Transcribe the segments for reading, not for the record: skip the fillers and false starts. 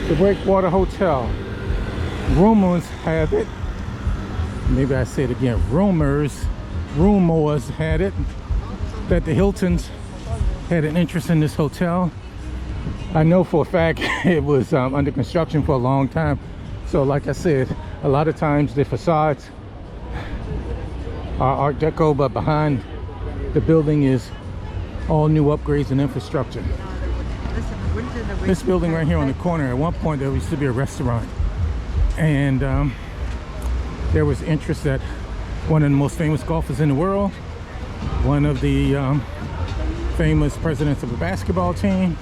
The Breakwater Hotel. Rumors have it, maybe I say it again, rumors had it that the Hiltons had an interest in this hotel. I know for a fact it was under construction for a long time. So like I said, a lot of times the facades are Art Deco, but behind the building is all new upgrades and infrastructure. This building right here on the corner, at one point there used to be a restaurant, and there was interest that one of the most famous golfers in the world, one of the famous presidents of a basketball team,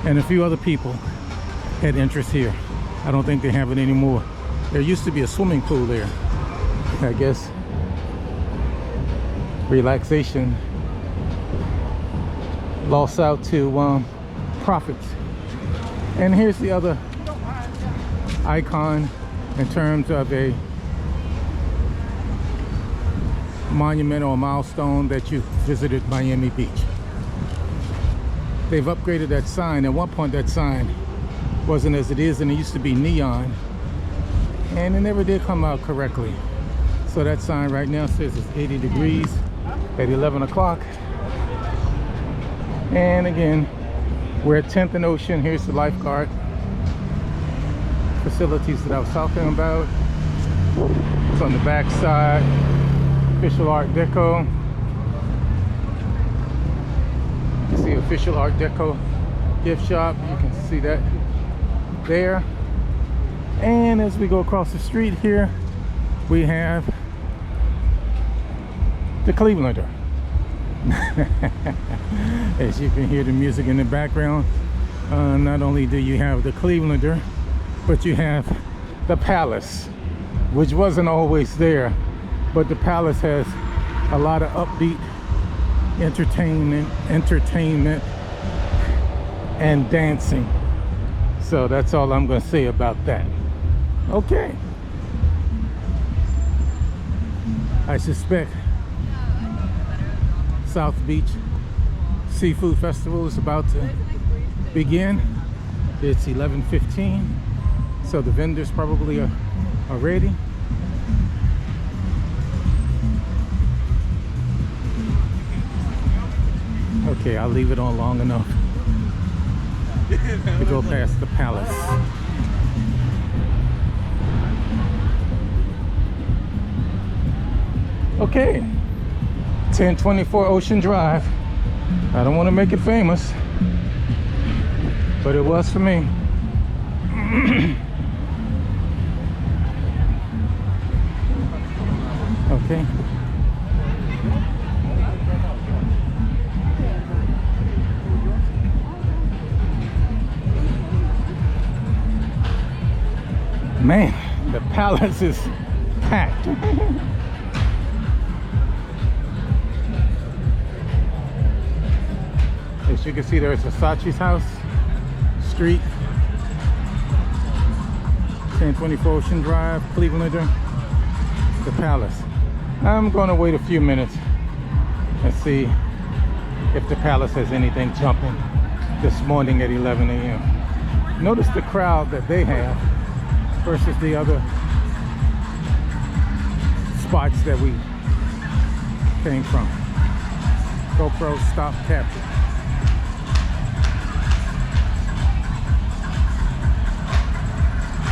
and a few other people had interest here. I don't think they have it anymore. There used to be a swimming pool there. I guess relaxation lost out to profits. And here's the other icon in terms of a monument or milestone that you visited Miami Beach. They've upgraded that sign. At one point that sign wasn't as it is, and it used to be neon, and it never did come out correctly. So that sign right now says it's 80 degrees at 11 o'clock. And again, we're at 10th and Ocean. Here's the lifeguard facilities that I was talking about. It's on the back side. Official Art Deco. You see official Art Deco gift shop. You can see that there. And as we go across the street here, we have the Clevelander. As you can hear the music in the background, not only do you have the Clevelander, but you have the Palace, which wasn't always there, but the Palace has a lot of upbeat entertainment and dancing. So that's all I'm going to say about that. Okay, I suspect South Beach Seafood Festival is about to begin. It's 11:15, so the vendors probably are ready. Okay, I'll leave it on long enough to go past the Palace. Okay, 1024 Ocean Drive. I don't want to make it famous, but it was for me. Okay. Man, the Palace is packed. As you can see, there's Versace's house, street, 1024 Ocean Drive, Clevelander, the Palace. I'm going to wait a few minutes and see if the Palace has anything jumping this morning at 11 a.m. Notice the crowd that they have versus the other spots that we came from. GoPro stop capture.